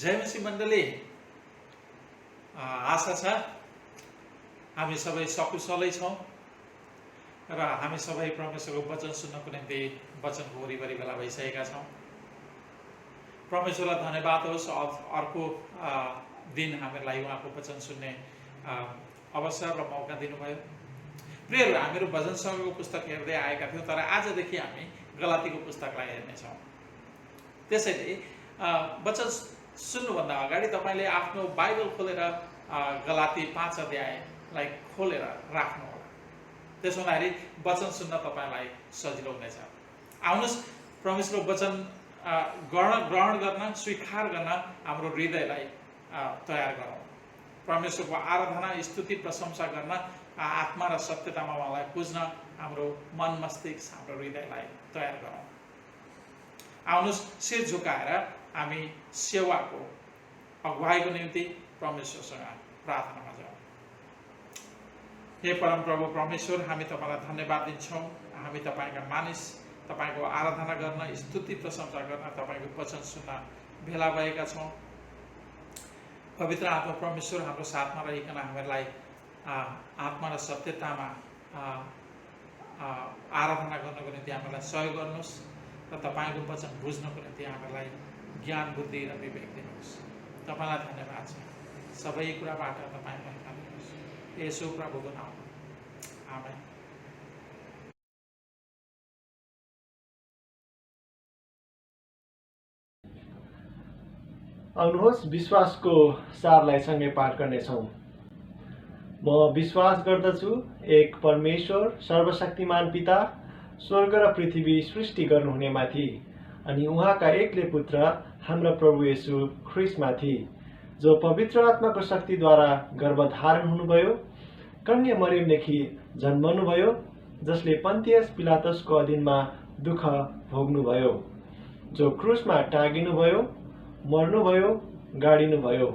जयमसी मण्डली, आशा छ हामी सबै सकुशलै छौँ र हामी सबै परमेश्वरको वचन सुन्नको निम्ति वचनको वरिपरि भेला भइसकेका छौँ। परमेश्वरलाई धन्यवाद होस्, अर्को दिन हामीलाई उहाँको वचन सुन्ने अवसर र मौका दिनुभयो। प्रियहरू, हामीहरू भजनसँगको पुस्तक हेर्दै आएका थियौँ, तर आजदेखि हामी गलातीको पुस्तकलाई हेर्नेछौँ। त्यसैले वचन सुन्नुभन्दा अगाडि तपाईँले आफ्नो बाइबल खोलेर गलाती 5 अध्यायलाई खोलेर राख्नुहोला। त्यसो हुँदाखेरि वचन सुन्न तपाईँलाई सजिलो हुनेछ। आउनुहोस्, परमेश्वरको वचन ग्रहण गर्न, स्वीकार गर्न हाम्रो हृदयलाई तयार गरौँ। परमेश्वरको आराधना, स्तुति, प्रशंसा गर्न, आत्मा र सत्यतामा उहाँलाई पुज्न हाम्रो मन, मस्तिष्क, हाम्रो हृदयलाई तयार गरौँ। आउनुहोस्, शिर झुकाएर हामी सेवाको अगुवाईको निम्ति परमेश्वरसँग प्रार्थनामा जाउँ। हे परमप्रभु परमेश्वर, हामी तपाईँलाई धन्यवाद दिन्छौँ। हामी तपाईँका मानिस, तपाईँको आराधना गर्न, स्तुति प्रशंसा गर्न, तपाईँको वचन सुन्न भेला भएका छौँ। पवित्र आत्मा परमेश्वर हाम्रो साथमा रहिकन हामीलाई आत्मा र सत्यतामा आराधना गर्नको निम्ति हामीलाई सहयोग गर्नुहोस् र तपाईँको वचन बुझ्नको निम्ति हामीलाई ज्ञान, बुद्धि र विवेक दिनुहोस्। तपाईँलाई धन्यवाद छ। सबै कुराबाट तपाईँ महिमा दिनुहोस्। येशू प्रभुको नाममा आमेन। आउनुहोस्, विश्वासको सारलाई सँगै पाठ गर्नेछौँ। म विश्वास गर्दछु एक परमेश्वर, सर्वशक्तिमान पिता, स्वर्ग र पृथ्वी सृष्टि गर्नुहुनेमाथि अनि उहाँका एक्लै पुत्र हाम्रा प्रभु येशू ख्रिस्टमाथि, जो पवित्र आत्माको शक्तिद्वारा गर्भधारण हुनुभयो, कन्या मरियमदेखि जन्मनुभयो, जसले पन्तियस पिलातसको अधीनमा दुःख भोग्नुभयो, जो क्रुसमा टाँगिनुभयो, मर्नुभयो, गाडिनुभयो,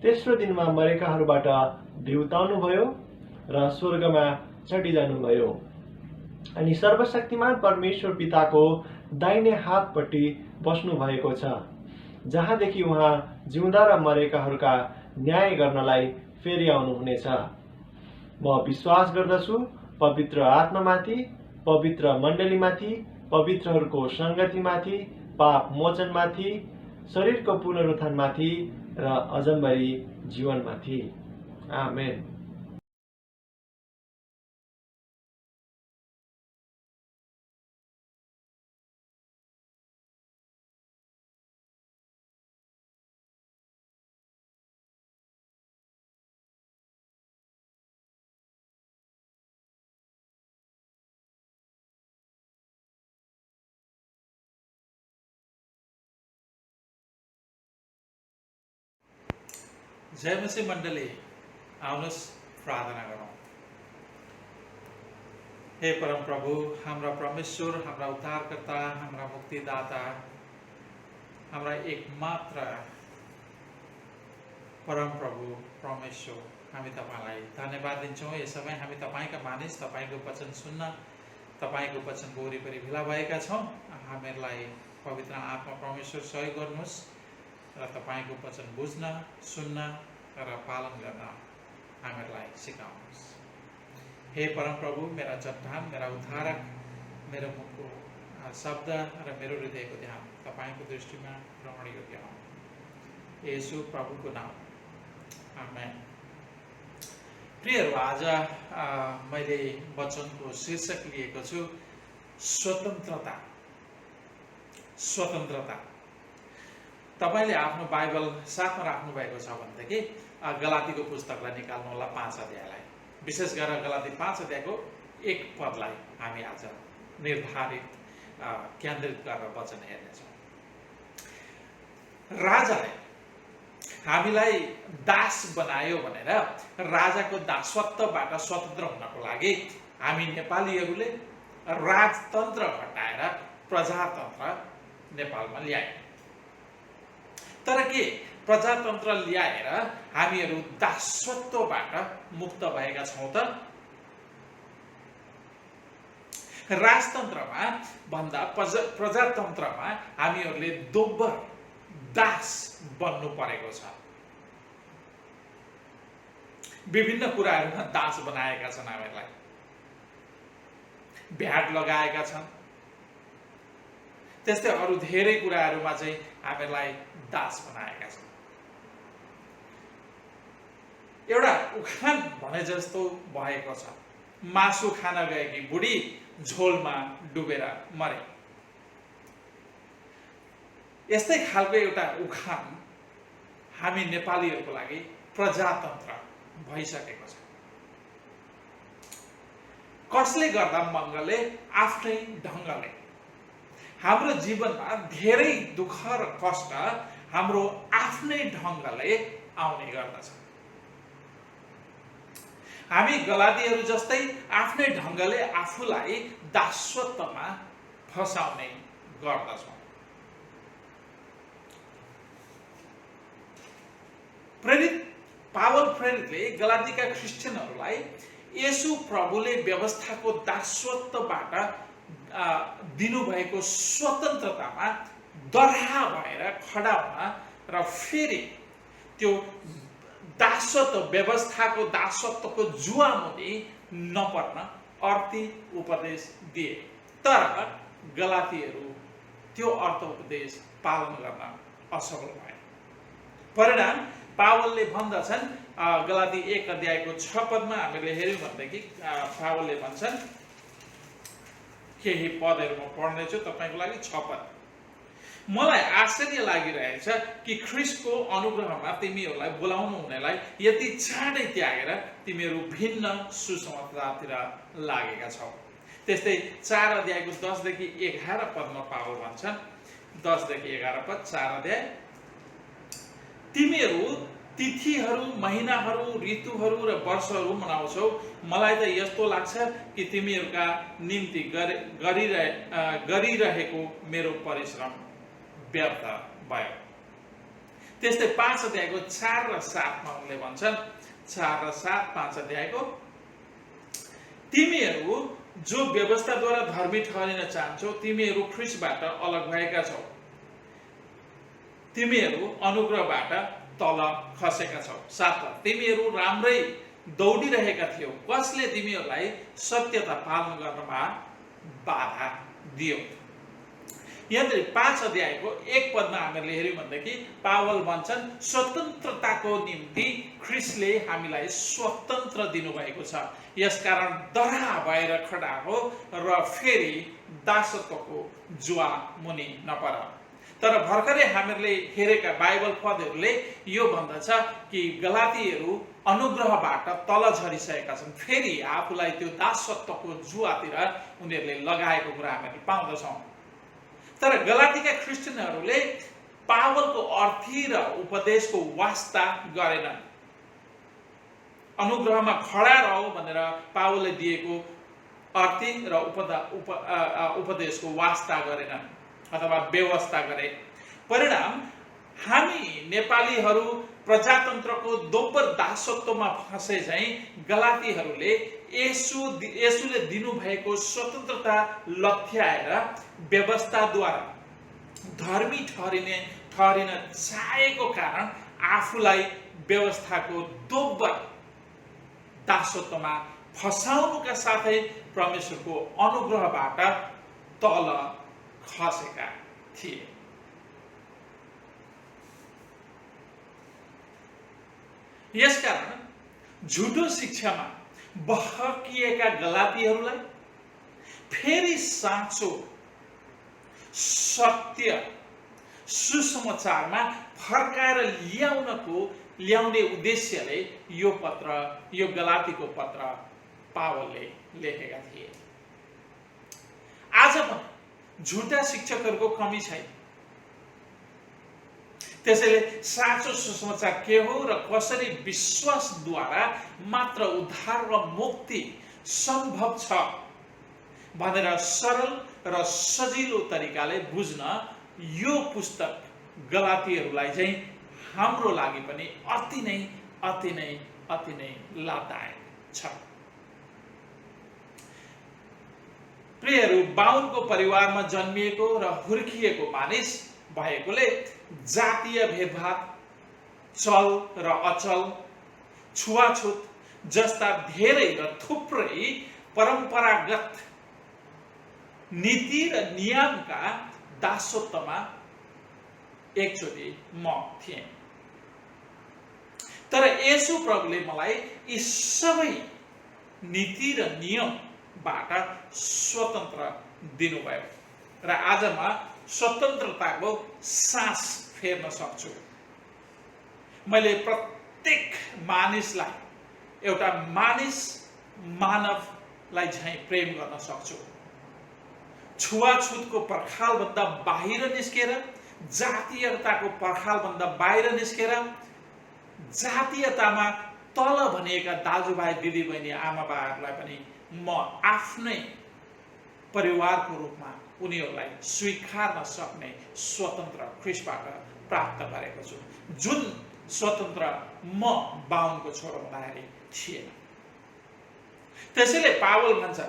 तेस्रो दिनमा मरेकाहरूबाट बिउताउनुभयो र स्वर्गमा चढिजानुभयो अनि सर्वशक्तिमान परमेश्वर पिताको दाहिने हातपट्टि बस्नु भएको छ, जहाँदेखि उहाँ जिउँदा र मरेकाहरूका न्याय गर्नलाई फेरि आउनुहुनेछ। म विश्वास गर्दछु पवित्र आत्मामाथि, पवित्र मण्डलीमाथि, पवित्रहरूको सङ्गतिमाथि, पाप मोचनमाथि, शरीरको पुनरुत्थानमाथि र अजम्बरी जीवनमाथि। आमेन। जयमसी मण्डली, आउनुहोस् प्रार्थना गरौँ। हे परम प्रभु, हाम्रा परमेश्वर, हाम्रा उद्धारकर्ता, हाम्रा मुक्तिदाता, हाम्रा एकमात्र परम प्रभु परमेश्वर, हामी तपाईँलाई धन्यवाद दिन्छौँ। यस समय हामी तपाईँका मानिस, तपाईँको वचन सुन्न, तपाईँको वचनको वरिपरि भेला भएका छौँ। हामीहरूलाई पवित्र आत्मा परमेश्वर सहयोग गर्नुहोस् र तपाईँको वचन बुझ्न, सुन्न र पालन गर्न हामीहरूलाई सिकाउनुहोस्। हे परमप्रभु, मेरा चट्टान, मेरा उद्धारक, मेरो मुखको शब्द र मेरो हृदयको ध्यान तपाईँको दृष्टिमा ग्रहण योग्य हो। येशू प्रभुको नाम, आमेन। प्रियहरू, आज मैले वचनको शीर्षक लिएको छु स्वतन्त्रता। स्वतन्त्रता। तपाईँले आफ्नो बाइबल साथमा राख्नु भएको छ भनेदेखि गलातीको पुस्तकलाई निकाल्नु होला, 5 अध्यायलाई। विशेष गरेर गलाती 5 अध्यायको 1 पदलाई हामी आज निर्धारित केन्द्रित गरेर वचन हेर्नेछौँ। राजाले हामीलाई दास बनायो भनेर राजाको दासत्वबाट स्वतन्त्र हुनको लागि हामी नेपालीहरूले राजतन्त्र हटाएर प्रजातन्त्र नेपालमा ल्याए। तर के प्रजातन्त्र ल्याएर हामीहरू दासत्वबाट मुक्त भएका छौँ त? राजतन्त्रमा भन्दा प्रजातन्त्रमा हामीहरूले दोब्बर दास बन्नु परेको छ। विभिन्न कुराहरूमा दास बनाएका छन् हामीलाई, भ्याट लगाएका छन्, त्यस्तै अरू धेरै कुराहरूमा चाहिँ हामीलाई दास बनाएका छन्। एउटा उखान भने जस्तो भएको छ, मासु खान गएकी बुढी झोलमा डुबेर मरे। यस्तै खालको एउटा उखान हामी नेपालीहरूको लागि प्रजातन्त्र भइसकेको छ। कसले गर्दा मङ्गलले आफ्नै ढङ्गले हाम्रो जीवनमा धेरै दुःख र कष्ट हाम्रो आफ्नै ढङ्गले आउने गर्दछ। हामी गलातीहरू जस्तै आफ्नै ढङ्गले आफूलाई दासत्वमा फसाउने गर्दछौँ। पावल प्रेरितले गलातीका क्रिस्चियनहरूलाई येशू प्रभुले व्यवस्थाको दासत्वबाट दिनुभएको स्वतन्त्रतामा दर्हा भएर खडा हुन र फेरि त्यो दासत्व, व्यवस्थाको दासत्वको जुवामुनि नपर्न अर्थी उपदेश दिए। तर गलातीहरू त्यो अर्थ उपदेश पालन गर्न असफल भए। परिणाम पावलले भन्दछन्, गलाती 1 अध्यायको 6 पदमा हामीले हेर्यौँ भनेदेखि पावलले भन्छन्, केही पदहरू म पढ्नेछु तपाईँको लागि। 6 पद, मलाई आश्चर्य लागिरहेछ कि ख्रीष्टको अनुग्रहमा तिमीहरूलाई बोलाउनु हुनेलाई यति चाँडै त्यागेर तिमीहरू भिन्न सुसमाचारतिर लागेका छौ। त्यस्तै 4 अध्यायको 10 देखि 11 पदमा पावल भन्छन्, 10 देखि 11 पद 4 अध्याय, तिमीहरू तिथिहरू, महिनाहरू, ऋतुहरू र वर्षहरू मनाउँछौ। मलाई त यस्तो लाग्छ कि तिमीहरूका निम्ति गरिरहेको मेरो परिश्रम व्यर्थ भयो। त्यस्तै 5 अध्यायको 4 र 7 मा उनले भन्छन्, 4 र 7 5 अध्यायको, तिमीहरू जो व्यवस्थाद्वारा धर्मी ठहरिन चाहन्छौ तिमीहरू ख्रीष्टबाट अलग भएका छौ। तिमीहरू अनुग्रहबाट तल खसेका छौ। 7 तिमीहरू राम्रै दौडिरहेका थियौ, कसले तिमीहरूलाई सत्यता पालन गर्नमा बाधा दियो। यहाँनिर 5 अध्यायको 1 पदमा हामीले हेर्यौँ भनेदेखि पावल भन्छन्, स्वतन्त्रताको निम्ति ख्रीष्टले हामीलाई स्वतन्त्र दिनुभएको छ, यसकारण दर्हा भएर खडा हो र फेरि दासत्वको जुवा मुनि नपर। तर भर्खरै हामीले हेरेका बाइबल पदहरूले यो भन्दछ कि गलातीहरू अनुग्रहबाट तल झरिसकेका छन्, फेरि आफूलाई त्यो दासत्वको जुवातिर उनीहरूले लगाएको कुरा हामीले पाउँदछौँ। तर गलातीका क्रिस्चियनहरूले पावलको अर्थी र उपदेशको वास्ता गरेनन्। अनुग्रहमा खडा रहो भनेर पावलले दिएको अर्थी र उपदेशको वास्ता गरेनन् अथवा व्यवस्था गरे। परिणाम हामी नेपालीहरू प्रजातन्त्रको दोब्बर दासत्वमा फँसे झैं गलातीहरूले येशूले दिनुभएको स्वतन्त्रता लथ्याएर व्यवस्थाद्वारा धर्मी ठहरिन चाहेको कारण आफूलाई व्यवस्थाको दोब्बर दासत्वमा फसाउनुका साथै परमेश्वरको अनुग्रहबाट तल खसेका थिए। यसकारण झुटो शिक्षामा बहकिएका गलातीहरूलाई फेरि साँचो सत्य सुसमाचारमा फर्काएर ल्याउने उद्देश्यले यो गलातीको पत्र पावलले लेखेका थिए। आज पनि झुटा शिक्षकहरूको कमी छैन। त्यसैले साँचो सुसमाचार के हो र कसरी विश्वासद्वारा मात्र उद्धार र मुक्ति सम्भव छ भनेर सरल र सजिलो तरिकाले बुझ्न यो पुस्तक गलातीहरूलाई चाहिँ हाम्रो लागि पनि अति नै लाभदायक छ। प्रियहरू, बाहुनको परिवारमा जन्मिएको र हुर्किएको मानिस भएकोले जातीय भेदभाव, चल र अचल, छुवाछुत जस्ता धेरै र थुप्रै परम्परागत नीति र नियमका दासत्वमा एकचोटि म थिएँ। तर येशू प्रभुले मलाई यी सबै नीति र नियमबाट स्वतन्त्र दिनुभयो र आज म स्वतन्त्रताको सास फेर्न सक्छु। मैले प्रत्येक मानिसलाई एउटा मानवलाई झैं प्रेम गर्न सक्छु। छुवाछुतको पर्खालभन्दा बाहिर निस्केर, जातीयताको पर्खालभन्दा बाहिर निस्केर, जातीयतामा तल भनिएका दाजुभाइ दिदीबहिनी आमाबाहरूलाई पनि म आफ्नै परिवारको रूपमा उनीहरूलाई स्वीकार्न सक्ने स्वतन्त्र ख्रीष्टबाट प्राप्त गरेको छु, जुन स्वतन्त्र म बाहुनको छोरो हुँदाखेरि थिएन। त्यसैले पावल भन्छ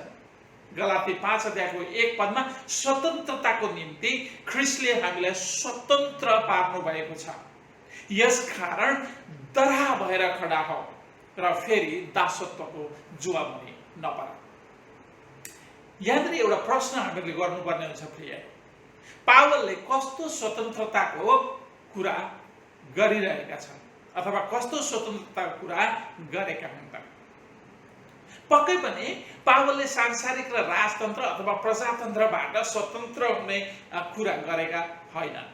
गलाती 5 अध्यायको 1 पदमा, स्वतन्त्रताको निम्ति ख्रीष्टले हामीलाई स्वतन्त्र पार्नु भएको छ। यसकारण दरा भएर खडा हो र फेरि दासत्वको जुवामुनि नपर। यहाँनिर एउटा प्रश्न हामीले गर्नुपर्ने हुन्छ प्रिय, पावलले कस्तो स्वतन्त्रताको कुरा गरिरहेका छन् अथवा कस्तो स्वतन्त्रताको कुरा गरेका हुन् त? पक्कै पनि पावलले सांसारिक र राजतन्त्र अथवा प्रजातन्त्रबाट स्वतन्त्र हुने कुरा गरेका होइनन्।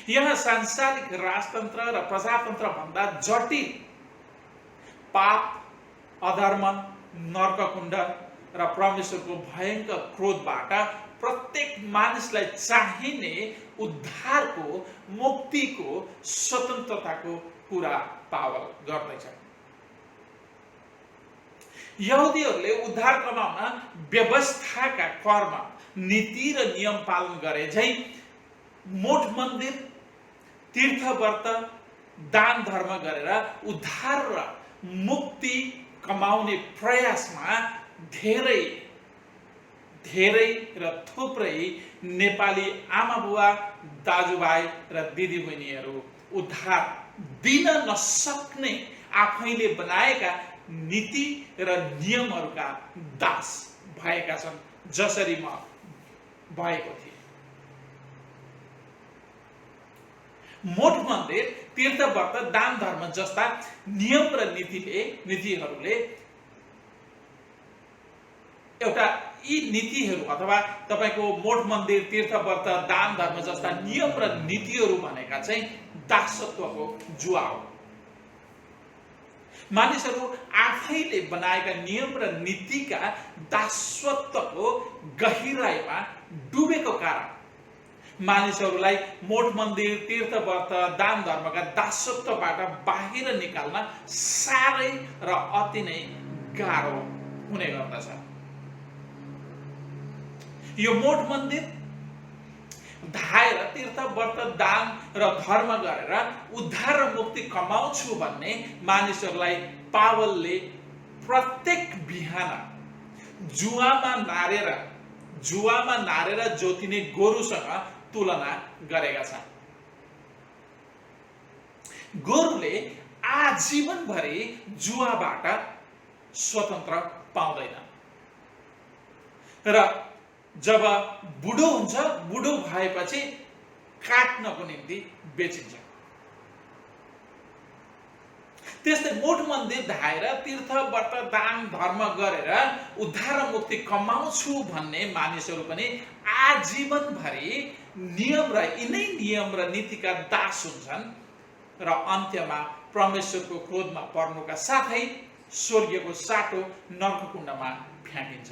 यहाँ सांसारिक राजतन्त्र र प्रजातन्त्र भन्दा जटिल पाप, अधर्म, नर्ककुण्ड र परमेश्वरको भयंकर क्रोधबाट प्रत्येक मानिसलाई चाहिने उद्धारको, मुक्तिको, स्वतन्त्रताको कुरा पावल गर्दैछ। यहुदीहरूले उद्धार कमाउन व्यवस्थाका कर्म, नीति र नियम पालन गरे झै मोठ मन्दिर, तीर्थव्रत, दान धर्म गरेर उद्धार र मुक्ति कमाउने प्रयासमा धेरै र थुप्रै नेपाली आमाबुवा, दाजुभाइ र दिदीबहिनीहरू उद्धार दिन नसक्ने आफैले बनाएका नीति र नियमहरूका दास भएका छन्, जसरी म भएको थिएँ। मोठ मन्दिर, तीर्थव्रत, दान धर्म जस्ता नियम र नीतिहरूले एउटा यी नीतिहरू अथवा तपाईको मोठ मन्दिर, तीर्थव्रत, दान धर्म जस्ता नियम र नीतिहरू भनेका चाहिँ दासत्वको जुवा हो। मानिसहरू आफैले बनाएका नियम र नीतिका दासत्वको गहिराईमा डुबेको कारण मानिसहरूलाई मोठ मन्दिर, तीर्थव्रत, दान धर्मका दासत्वबाट बाहिर निकाल्न साह्रै र अति नै गाह्रो हुने गर्दछ। यो मोठ मन्दिर धाएर, तीर्थव्रत, दान र धर्म गरेर उद्धार र मुक्ति कमाउँछु भन्ने मानिसहरूलाई पावलले प्रत्येक बिहान जुवामा नारेर जोतिने गोरुसँग तुलना गरेका छन्। गोरुले आजीवनभरि जुवाबाट स्वतन्त्र पाउँदैन र जब बुढो हुन्छ, बुढो भएपछि काट्नको निम्ति बेचिन्छ। त्यस्तै मोठ मन्दिर धाएर, तीर्थव्रत, दान धर्म गरेर उद्धार र मुक्ति कमाउँछु भन्ने मानिसहरू पनि आजीवनभरि यिनै नियम र नीतिका दास हुन्छन् र अन्त्यमा परमेश्वरको क्रोधमा पर्नुका साथै स्वर्गीयको साटो नर्ककुण्डमा फ्याँकिन्छ।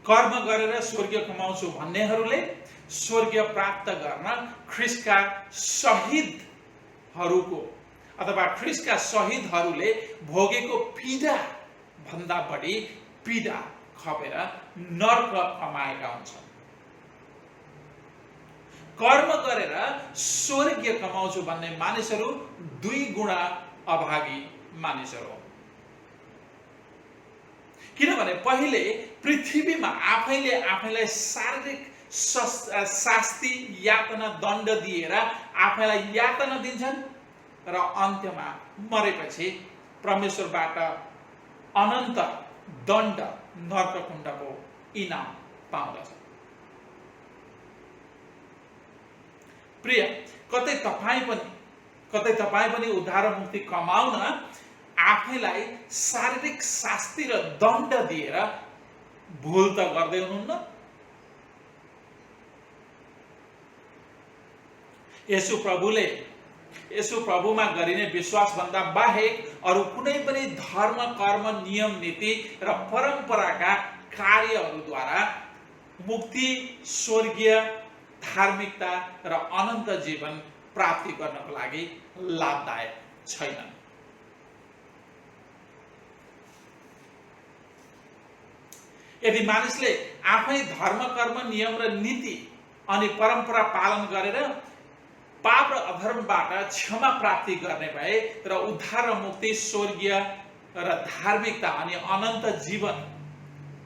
कर्म गरेर स्वर्गीय कमाउँछु भन्नेहरूले स्वर्गीय प्राप्त गर्न ख्रीष्टका शहीदहरूको अथवा ख्रीष्टका शहीदहरूले भोगेको पीडा भन्दा बढी पीडा खपेर नर्क कमाएका हुन्छन्। कर्म गरेर स्वर्गीय कमाउँछु भन्ने मानिसहरू 2 गुणा अभागी मानिसहरू हो। किनभने पहिले पृथ्वीमा आफैले आफैलाई शारीरिक शास्ति यातना दण्ड दिएर आफैलाई यातना दिन्छन् र अन्त्यमा मरेपछि परमेश्वरबाट अनन्त दण्ड नरककुण्डको इनाम पाउँदछ। प्रिय, कतै तपाईँ पनि उद्धार र मुक्ति कमाउन आफैलाई शारीरिक शास्ति र दण्ड दिएर भुल त गर्दै हुनुहुन्न? यसु प्रभुमा गरिने विश्वासभन्दा बाहेक अरू कुनै पनि धर्म, कर्म, नियम, नीति र परम्पराका कार्यहरूद्वारा मुक्ति, स्वर्गीय धार्मिकता र अनन्त जीवन प्राप्ति गर्नको लागि लाभदायक छैन। यदि मानिसले आफै धर्म, कर्म, नियम र नीति अनि परम्परा पालन गरेर पाप र अधर्मबाट क्षमा प्राप्ति गर्ने भए र उद्धार र मुक्ति, स्वर्गीय र धार्मिकता अनि अनन्त जीवन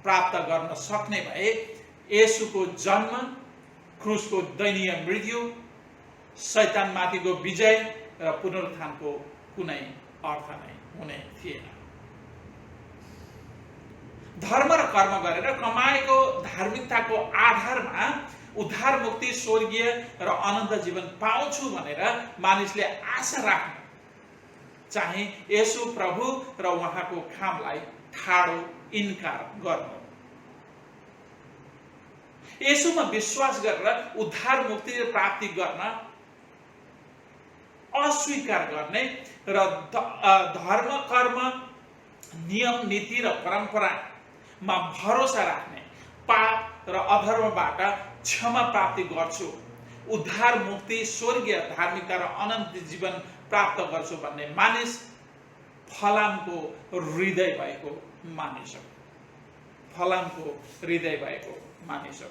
प्राप्त गर्न सक्ने भए येशूको जन्म, क्रुसको दयनीय मृत्यु, शैतानमाथिको विजय र पुनरुत्थानको कुनै अर्थ नै हुने थिएन। धर्म र कर्म गरेर कमाएको धार्मिकताको आधारमा उद्धार, मुक्ति, स्वर्गीय र अनन्त जीवन पाउँछु भनेर मानिसले आशा राख्नु चाहिँ येशू प्रभु र उहाँको कामलाई ठाडो इन्कार गर्नु। येशूमा विश्वास गरेर उद्धार, मुक्ति र प्राप्ति गर्न अस्वीकार गर्ने र धर्म, कर्म, नियम, नीति र परम्परामा भरोसा राख्ने, पाप र अधर्मबाट क्षमा प्राप्ति गर्छु, उद्धार, मुक्ति, स्वर्गीय धार्मिकता र अनन्त जीवन प्राप्त गर्छु भन्ने मानिस फलामको हृदय भएको मानिस हो।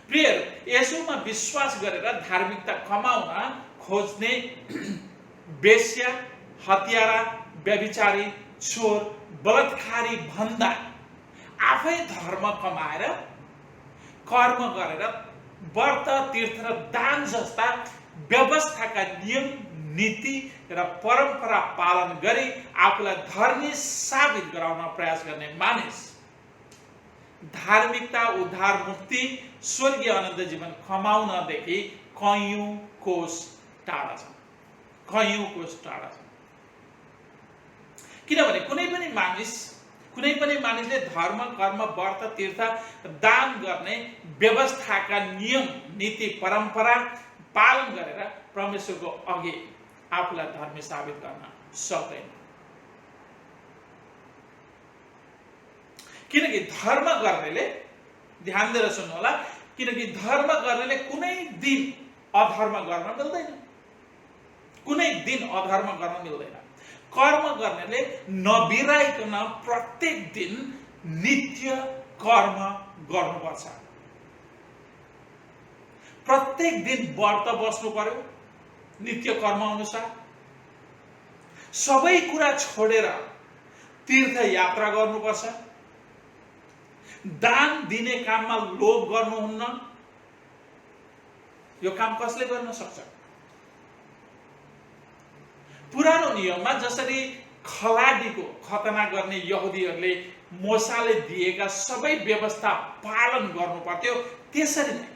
प्रियहरू, येशूमा विश्वास गरेर धार्मिकता कमाउन खोज्ने वेश्या, हत्यारा, व्यभिचारी, चोर, बलात्कारी भन्दा आफै धर्म कमाएर, कर्म गरेर, व्रत, तीर्थ र दान जस्ता व्यवस्थाका नियम, नीति र परम्परा पालन गरी आफूलाई धर्मी साबित गराउन प्रयास गर्ने मानिस धार्मिकता, उद्धार, मुक्ति, स्वर्गीय अनन्त जीवन कमाउनदेखि कैयौं कोस टाढा छ। किनभने कुनै पनि मानिसले धर्म, कर्म, व्रत, तीर्थ, दान गर्ने व्यवस्थाका नियम, नीति, परम्परा पालन गरेर परमेश्वरको अघि आफूलाई धर्मी साबित गर्न सक्दैन। किनकि धर्म गर्नेले, ध्यान दिएर सुन्नु होला, किनकि धर्म गर्नेले कुनै दिन अधर्म गर्न मिल्दैन। कर्म गर्नेले नबिराइकन प्रत्येक दिन नित्य कर्म गर्नुपर्छ। प्रत्येक दिन व्रत बस्नु पर्यो नित्य कर्म अनुसार। सबै कुरा छोडेर तीर्थ यात्रा गर्नुपर्छ। दान दिने काममा लोभ गर्नुहुन्न। यो काम कसले गर्न सक्छ? पुरानो नियममा जसरी खलाडीको खतना गर्ने यहुदीहरूले मोसाले दिएका सबै व्यवस्था पालन गर्नु पर्थ्यो, त्यसरी नै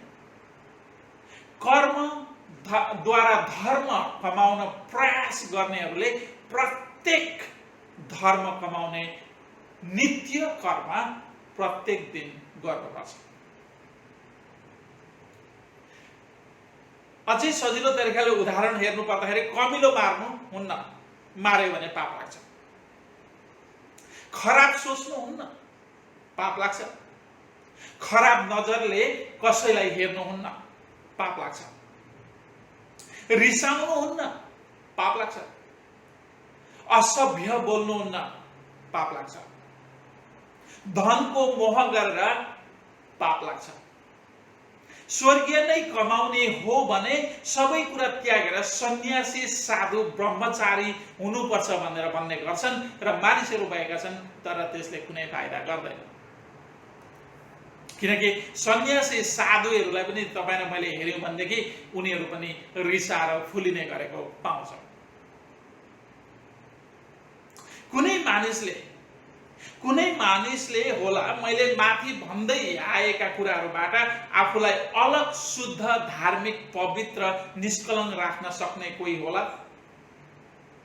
कर्मद्वारा धर्म कमाउन प्रयास गर्नेहरूले प्रत्येक धर्म कमाउने नित्य कर्म प्रत्येक दिन गर्नुपर्छ। अझै सजिलो तरिकाले उदाहरण हेर्नु पर्दाखेरि कमिलो मार्नु हुन्न, मार्यो भने पाप लाग्छ। खराब सोच्नु हुन्न, पाप लाग्छ। खराब नजरले कसैलाई हेर्नु हुन्न, पाप लाग्छ। रिसाउनु हुन्न, पाप लाग्छ। असभ्य बोल्नु हुन्न, पाप लाग्छ। धनको मोह गरेर पाप लाग्छ। स्वर्गीय नै कमाउने हो भने सबै कुरा त्यागेर सन्यासी साधु ब्रह्मचारी हुनुपर्छ भनेर भन्ने गर्छन् र मानिसहरू भएका छन्, तर त्यसले कुनै फाइदा गर्दैन। किनकि सन्यासी साधुहरूलाई पनि तपाईँ र मैले हेऱ्यौँ भनेदेखि उनीहरू पनि रिसाएर फुलिने गरेको पाउँछौँ। कुनै मानिसले होला मैले माथि भन्दै आएका कुराहरूबाट आफूलाई अलग शुद्ध धार्मिक पवित्र निष्कलङ्क राख्न सक्ने कोही होला।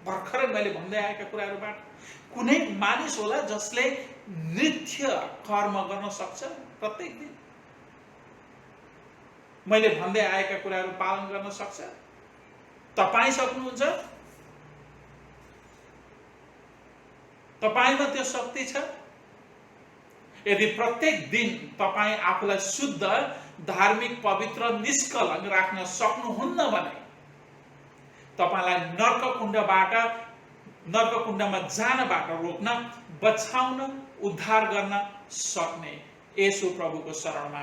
भर्खरै मैले भन्दै आएका कुराहरूबाट कुनै मानिस होला जसले नृत्य कर्म गर्न सक्छ प्रत्येक दिन, मैले भन्दै आएका कुराहरू पालन गर्न सक्छ। तपाईँ सक्नुहुन्छ? तपाईमा त्यो शक्ति छ? यदि प्रत्येक दिन तपाईँ आफूलाई शुद्ध धार्मिक पवित्र निष्कलङ्क राख्न सक्नुहुन्न भने तपाईलाई नर्ककुण्डमा जानबाट रोक्न, बचाउन, उद्धार गर्न सक्ने येशू प्रभुको शरणमा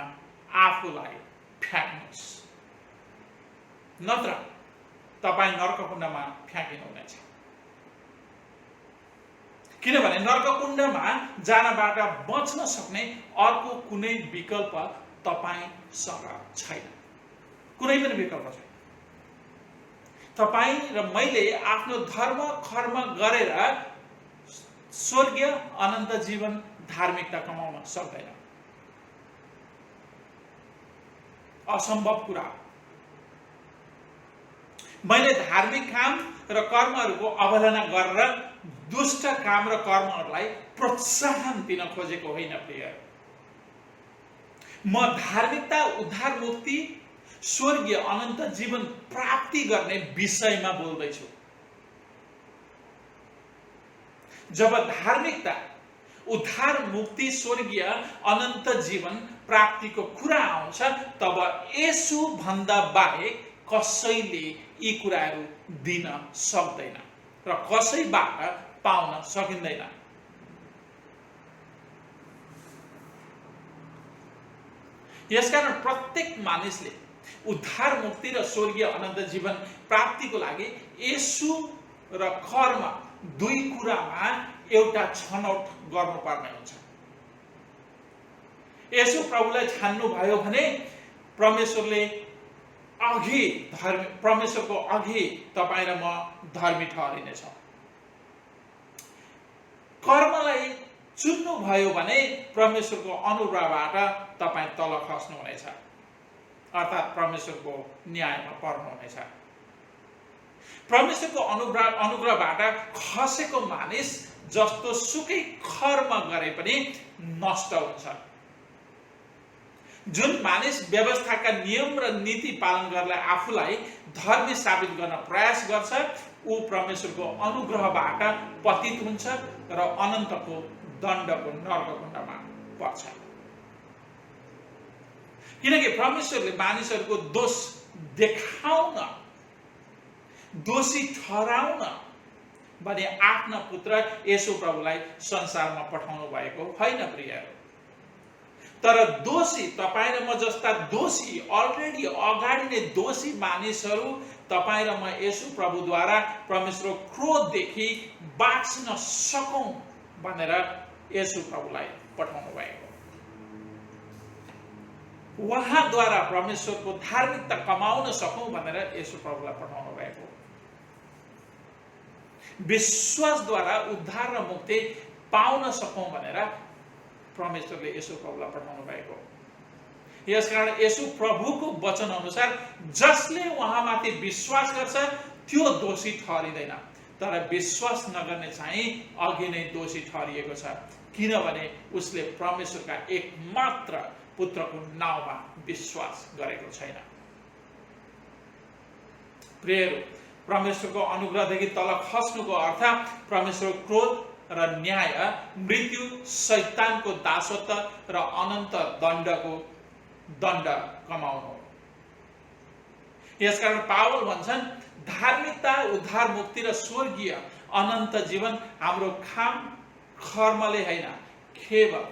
आफूलाई फ्याक्नुहोस्, नत्र तपाईँ नर्ककुण्डमा फ्याँकिनुहुनेछ। किनभने नर्ककुण्डमा जानबाट बच्न सक्ने अर्को कुनै विकल्प तपाईसँग छैन, कुनै पनि विकल्प छैन। तपाईँ र मैले आफ्नो धर्म कर्म गरेर स्वर्गीय अनन्त जीवन धार्मिकता कमाउन सक्दैन, असम्भव कुरा। मैले धार्मिक काम र कर्महरूको अवहेलना गरेर दुष्ट काम र कर्महरूलाई प्रोत्साहन दिन खोजेको होइन प्रिय। म धार्मिकता, उद्धार, मुक्ति, स्वर्गीय अनन्त जीवन प्राप्ति गर्ने विषयमा बोल्दैछु। जब धार्मिकता, उद्धार, मुक्ति, स्वर्गीय अनन्त जीवन प्राप्तिको कुरा आउँछ तब येशू भन्दा बाहेक कसैले यी कुराहरू दिन सक्दैन र कसैबाट पाउन सकिँदैन। यसकारण प्रत्येक मानिसले उद्धार, मुक्ति र स्वर्गीय अनन्त जीवन प्राप्तिको लागि येशू र कर्म दुई कुरामा एउटा छनौट गर्नुपर्ने हुन्छ। येशू प्रभुलाई छान्नु भयो भने परमेश्वरको अघि तपाईँ र म धर्मी ठहरिनेछ। कर्मलाई चुन्नु भयो भने परमेश्वरको अनुग्रहबाट तपाईँ तल खस्नुहुनेछ, अर्थात् परमेश्वरको न्यायमा पर्नुहुनेछ। परमेश्वरको अनुग्रहबाट खसेको मानिस जस्तो सुकै कर्म गरे पनि नष्ट हुन्छ। जुन मानिस व्यवस्थाका नियम र नीति पालन गरेर आफूलाई धर्मी साबित गर्न प्रयास गर्छ ऊ परमेश्वरको अनुग्रहबाट पतित हुन्छ र अनन्तको दण्डको नर्ककुण्डमा पर्छ। किनकि परमेश्वरले मानिसहरूको दोष देखाउन, दोषी ठहराउन भने आफ्ना पुत्र येशू प्रभुलाई संसारमा पठाउनु भएको होइन प्रियहरू। तर दोषी, तपाईँ र म जस्ता दोषी, अलरेडी अगाडि नै दोषी मानिसहरू तपाईँ र म येशू प्रभुद्वारा परमेश्वरको क्रोधदेखि बाँच्न सकौँ भनेर येशू प्रभुलाई पठाउनु भएको। उहाँद्वारा परमेश्वरको धार्मिकता कमाउन सकौँ भनेर येशू प्रभुलाई पठाउनु भएको। विश्वासद्वारा उद्धार र मुक्ति पाउन सकौँ भनेर परमेश्वरले येशू प्रभुलाई पठाउनु भएको। यसकारण येशू प्रभुको वचन अनुसार जसले उहाँमाथि विश्वास गर्छ त्यो दोषी ठहरिँदैन, तर विश्वास नगर्ने चाहिँ अघि नै दोषी ठहरिएको छ, किनभने उसले परमेश्वरका एकमात्र पुत्रको नाउँमा विश्वास गरेको छैन। प्रियहरू, परमेश्वरको अनुग्रहदेखि तल खस्नुको अर्थ परमेश्वरको क्रोध र न्याय, मृत्यु, शैतानको दासत्व र अनन्त दण्ड कमाउनु। यसकारण पावल भन्छन् धार्मिकता, उद्धार, मुक्ति र स्वर्गीय अनन्त जीवन हाम्रो कर्मले होइन, केवल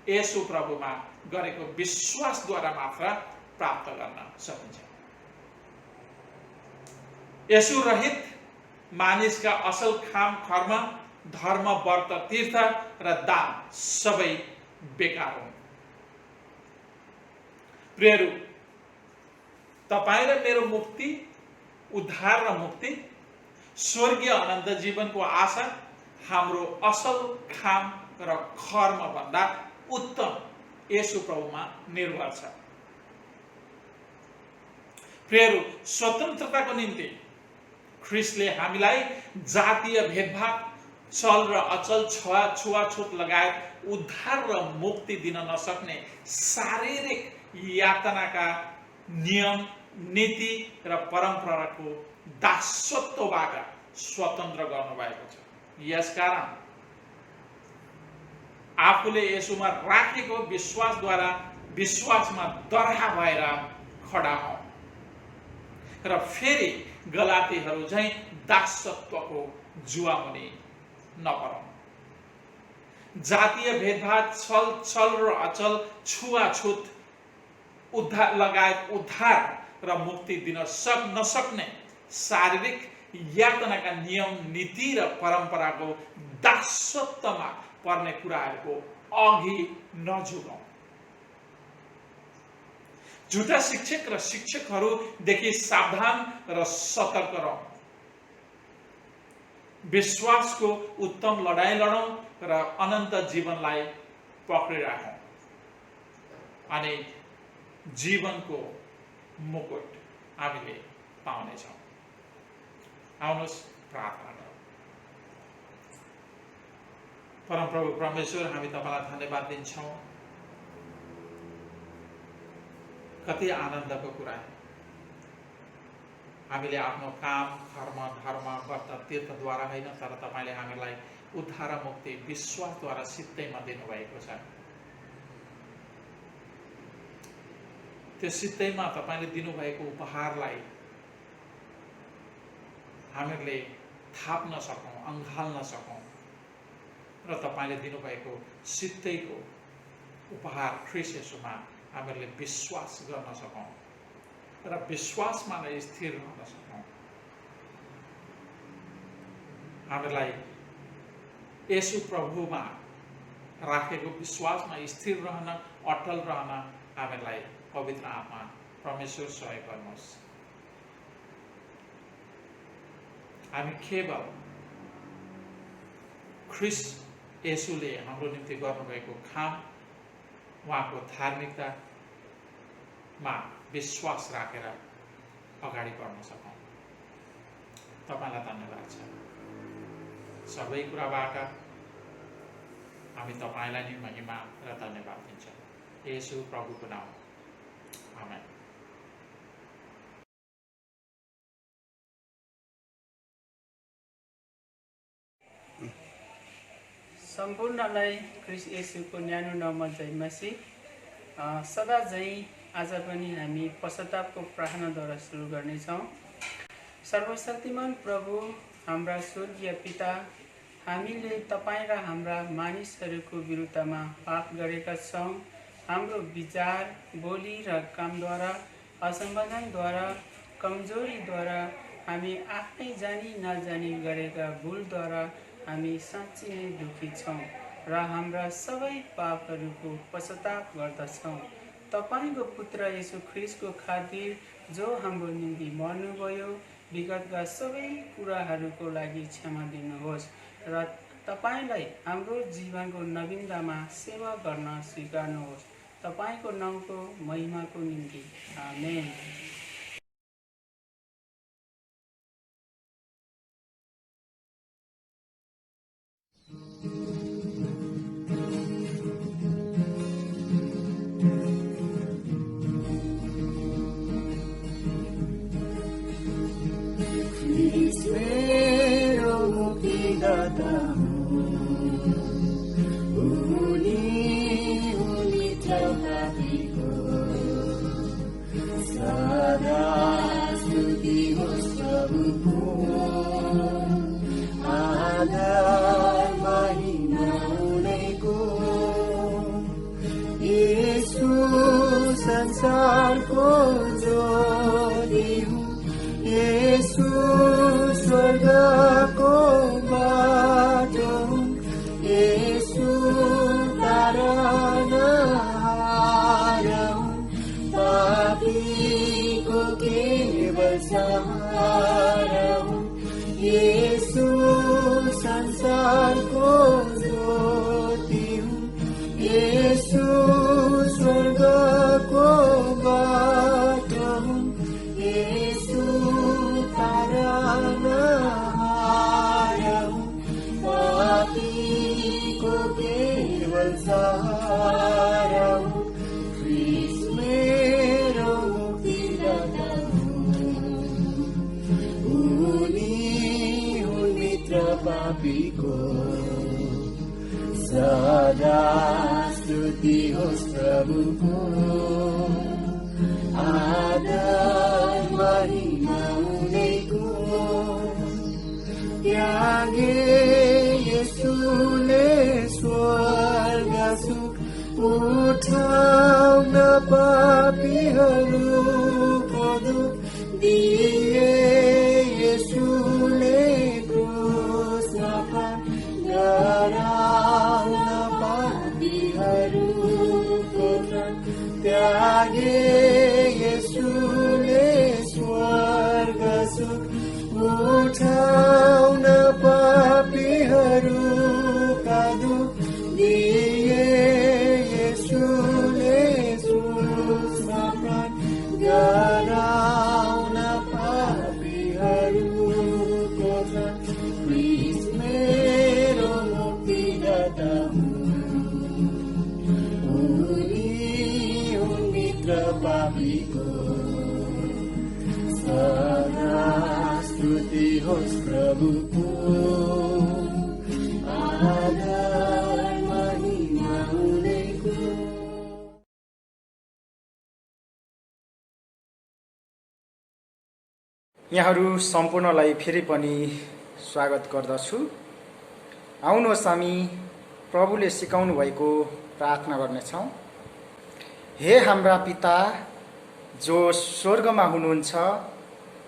येशू प्रभुमा गरेको विश्वासद्वारा मात्र प्राप्त गर्न सकिन्छ। यसु रहित मानिसका असल काम कर्म, धर्म, व्रत, तीर्थ र दान सबै बेकार हुन्। प्रियहरू, तपाईँ र मेरो मुक्ति, उद्धार र मुक्ति, स्वर्गीय अनन्त जीवनको आशा हाम्रो असल काम र कर्म भन्दा उत्तम येशू प्रभुमा निर्भर छ। प्रियहरू, स्वतन्त्रताको निम्ति ख्रिस्टले हामीलाई जातीय भेदभाव, चल र अचल, छुवाछुत लगायत उद्धार र मुक्ति दिन नसक्ने शारीरिक यातनाका नियम, नीति र परम्पराको दासत्वबाट स्वतन्त्र गर्नुभएको छ। यसकारण आफूले यसुमा राखेको विश्वासद्वारा विश्वासमा दरहा भएर खडा हौं र फेरि गलातीहरू झैं दासत्वको जुवामुनि नपरौं। जातीय भेदभाव, छल र अचल, छुवाछुत उद्धार लगायत उद्धार र मुक्ति दिन नसक्ने शारीरिक यातनाका नियम, नीति र परम्पराको दासत्वमा पर्ने कुराहरूको अघि नझुकौं। झुटा शिक्षक र शिक्षकहरूदेखि सावधान र सतर्क रहौं। विश्वासको उत्तम लडाईँ लडौं र अनन्त जीवनलाई पक्रिराखौं अनि जीवनको मुकुट हामीले पाउनेछौं। आउनुहोस् प्रार्थना गरौँ। परमप्रभु परमेश्वर, हामी तपाईलाई धन्यवाद दिन्छौं। कति आनन्दको कुरा, हामीले आफ्नो काम, कर्म, धर्म, व्रत, तीर्थद्वारा होइन, तर तपाईले हामीलाई उद्धार मुक्ति विश्वासद्वारा सित्तैमा दिनुभएको छ। त्यो सित्तैमा तपाईले दिनुभएको उपहारलाई हामीले थाप्न सकौं, अँगाल्न सकौं र तपाईले दिनुभएको सित्तैको उपहार ख्रीष्ट येशूमा हामीले विश्वास गर्न सकौं र विश्वासमा नै स्थिर रहन सकौं। हामीलाई येशू प्रभुमा राखेको विश्वासमा स्थिर रहन, अटल रहन हामीलाई पवित्र आत्मा परमेश्वर सहयोग गर्नुहोस्। हामी केवल ख्रीष्ट येशूले हाम्रो निम्ति गर्नुभएको काम, उहाँको धार्मिकतामा विश्वास राखेर अगाडि बढ्न सकौं। तपाईलाई धन्यवाद छ। सबै कुराबाट हामी तपाईलाई नै महिमा र धन्यवाद दिन्छौं। येशू प्रभुको नाम, आमेन। सम्पूर्णलाई ख्रीष्ट येशूको न्यानो नाममा जय मसीह। सदा झैं आज पनि हामी पश्चातापको प्रार्थनाद्वारा सुरु गर्नेछौँ। सर्वशक्तिमान प्रभु, हाम्रा स्वर्गीय पिता, हामीले तपाईँ र हाम्रा मानिसहरूको विरुद्धमा पाप गरेका छौँ। हाम्रो विचार, बोली र कामद्वारा, असम्बन्धनद्वारा, कमजोरीद्वारा, हामी आफ्नै जानी नजानी गरेका भुलद्वारा हामी साँच्चै नै दुखी छौँ र हाम्रा सबै पापहरूको पश्चाताप गर्दछौँ। तपाईको पुत्र येशू ख्रीष्टको खातिर जो हाम्रो निम्ति मर्नुभयो, विगतका सबै कुराहरूको लागि क्षमा दिनुहोस् र तपाईलाई हाम्रो जीवनको नवीनतामा सेवा गर्न स्वीकार्नुहोस्। तपाईको नामको महिमाको निम्ति, आमेन। Yes. संसारको ज्योति हुँ, येशू स्वर्गको बाटो हुँ, येशू तारनहार हुँ, पापीको केवल सहारा हुँ, येशू संसारको ज्योति हुँ, येशू स्वर्गको बाटो हुँ, येशू तारनहार हुँ, पापीको केवल सहारा हुँ, ख्रीष्ट मेरो मुक्तिदाता पापीको सदा स्तुति होस् प्रभुको आदर महिमा उनैको त्यागे येशूले स्वर्ग सुख उठाउन पापीहरूको दुख दिए येशूले गराउन पापीहरूको त्यागे येशूले स्वर्ग सुख उठाउन पापीहरूका दुख दिए येशूले क्रुसमा प्राण गराउन पापीहरूको ख्रीष्ट मेरो मुक्तिदाता हुन् मित्र पापीको सदा स्तुति होस् प्रभुको आदर महिमा उनैको। यहाँहरू सम्पूर्णलाई फेरि पनि स्वागत गर्दछु। आउनुहोस् हामी प्रभुले सिकाउनु भएको प्रार्थना गर्नेछौँ। हे हाम्रा पिता जो स्वर्गमा हुनुहुन्छ,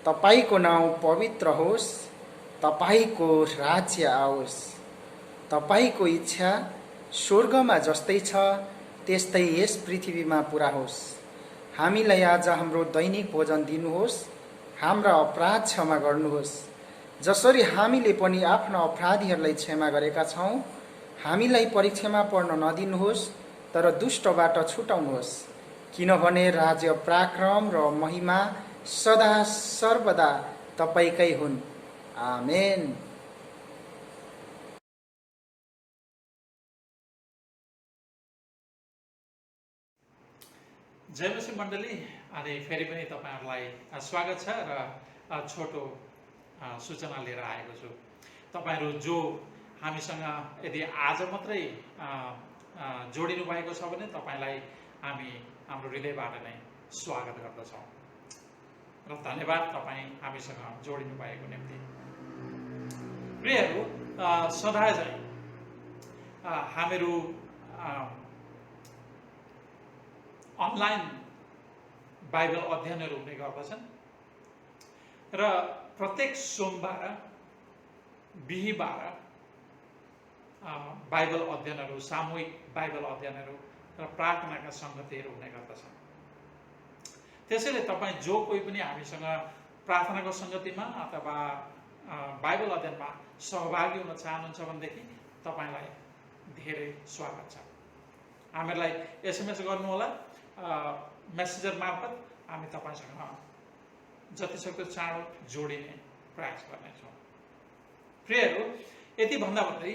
तपाईको नाउँ पवित्र होस्, तपाईको राज्य आओस्, तपाईको इच्छा स्वर्गमा जस्तै छ त्यस्तै यस पृथ्वीमा पुरा होस्। हामीलाई आज हाम्रो दैनिक भोजन दिनुहोस्, हाम्रा अपराध क्षमा गर्नुहोस् जसरी हामीले पनि आफ्ना अपराधीहरूलाई क्षमा गरेका छौँ। हामीलाई परीक्षामा पर्न नदिनुहोस् तर दुष्टबाट छुटाउनुहोस्, किनभने राज्य, पराक्रम र महिमा सदा सर्वदा तपाईकै हुन्। आमेन। जय मसीह मण्डली, अनि फेरि पनि तपाईहरुलाई स्वागत छ र छोटो सूचना लिएर आएको छु। तपाईहरु जो हामीसँग यदि आज मात्रै जोडिनु भएको छ भने तपाईलाई हामी हाम्रो हृदयबाट नै स्वागत गर्दछौँ र धन्यवाद तपाई हामीसँग जोडिनु भएको निम्ति। प्रियहरू, सदा चाहिँ हामीहरू अनलाइन बाइबल अध्ययनहरू हुने गर्दछन् र प्रत्येक सोमबार, बिहीबार बाइबल अध्ययनहरू, सामूहिक बाइबल अध्ययनहरू र प्रार्थनाका संगतिहरू हुने गर्दछन्। त्यसैले तपाईँ जो कोही पनि हामीसँग प्रार्थनाको संगतिमा अथवा बाइबल अध्ययनमा सहभागी हुन चाहनुहुन्छ भनेदेखि तपाईलाई धेरै स्वागत छ। हामीलाई एसएमएस गर्नुहोला, मेसेन्जर मार्फत हामी तपाईसँग जतिसक्दो चाँडो जोडिने प्रयास गर्नेछौँ। प्रियहरू, यति भन्दा भन्दै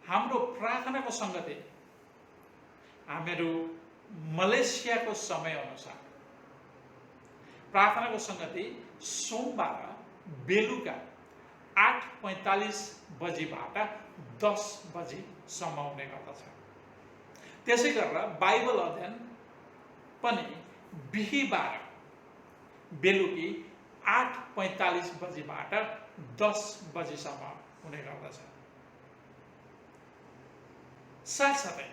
हाम्रो प्रार्थनाको संगति हामीहरू मलेसियाको समय अनुसार प्रार्थनाको संगति सोमबार बेलुका 8:45 बजीबाट 10 बजीसम्म हुने गर्दछ। त्यसै गरेर बाइबल अध्ययन पनि बिहीबार बेलुकी 8:45 बजीबाट 10 बजीसम्म हुने गर्दछ। साथसाथै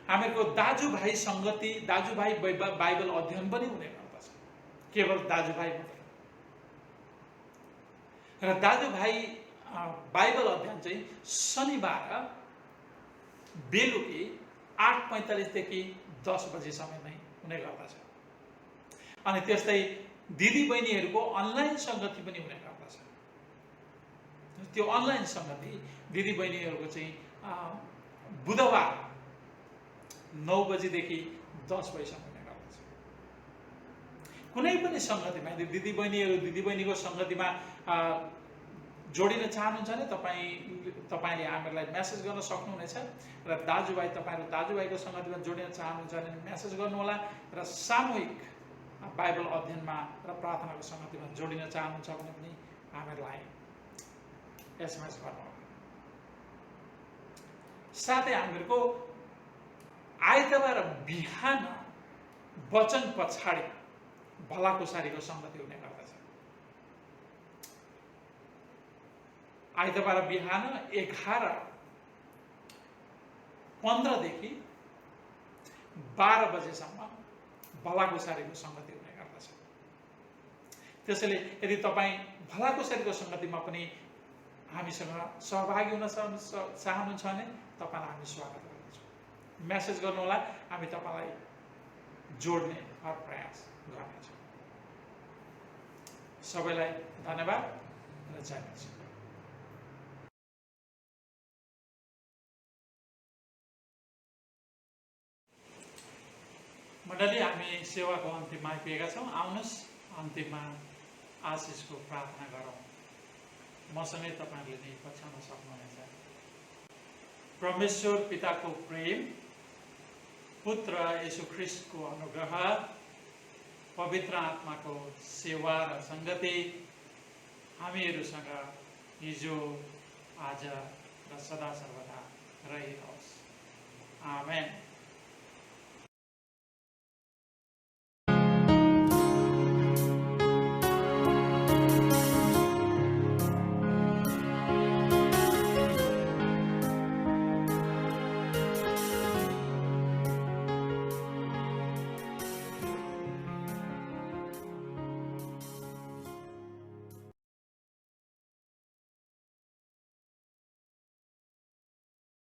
हामीहरूको दाजुभाइ सङ्गति, दाजुभाइ बाइबल अध्ययन पनि हुने गर्दछ। केवल दाजुभाइ मात्रै। र दाजुभाइ बाइबल अध्ययन चाहिँ शनिबार बेलुकी 8:45 देखि 10 बजेसम्म नै हुने गर्दछ। अनि त्यस्तै दिदीबहिनीहरूको अनलाइन सङ्गति पनि हुने गर्दछ। त्यो अनलाइन सङ्गति दिदीबहिनीहरूको चाहिँ बुधबार 9 बजेदेखि 10 बजेसम्म हुने गर्दछ। कुनै पनि सङ्गतिमा यदि दिदीबहिनीको सङ्गतिमा जोडिन चाहनुहुन्छ भने तपाईँले हामीहरूलाई मेसेज गर्न सक्नुहुनेछ। र तपाईँहरू दाजुभाइको सङ्गतिमा जोडिन चाहनुहुन्छ भने मेसेज गर्नुहोला। र सामूहिक बाइबल अध्ययनमा र प्रार्थनाको सङ्गतिमा जोडिन चाहनुहुन्छ भने पनि हामीहरूलाई एसएमएस गर्नुहोला। साथै हामीहरूको आइतबार बिहान वचन पछाडि भलाकुसारीको सङ्गति हुने गर्दछ। आइतबार बिहान 11:15 देखि 12 बजेसम्म भलाकुसारीको सङ्गति हुने गर्दछ। त्यसैले यदि तपाईँ भलाकुसारीको सङ्गतिमा पनि हामीसँग सहभागी हुन चाहनुहुन्छ भने तपाईँलाई हामी स्वागत गर्दछौँ। मेसेज गर्नुहोला, हामी तपाईँलाई जोड्ने हर प्रयास गर्नेछौँ। सबैलाई धन्यवाद र जय मसिह। मण्डली, हामी सेवाको अन्तिममा आइपुगेका छौँ। आउनुहोस् अन्तिममा आशिषको प्रार्थना गरौँ। मसँगै तपाईँहरूले नै पछ्याउन सक्नुहुनेछ। परमेश्वर पिताको प्रेम, पुत्र येशू ख्रीष्टको अनुग्रह, पवित्र आत्माको सेवा र सङ्गति हामीहरूसँग हिजो, आज र सदा सर्वदा रहिरहोस्। आमेन।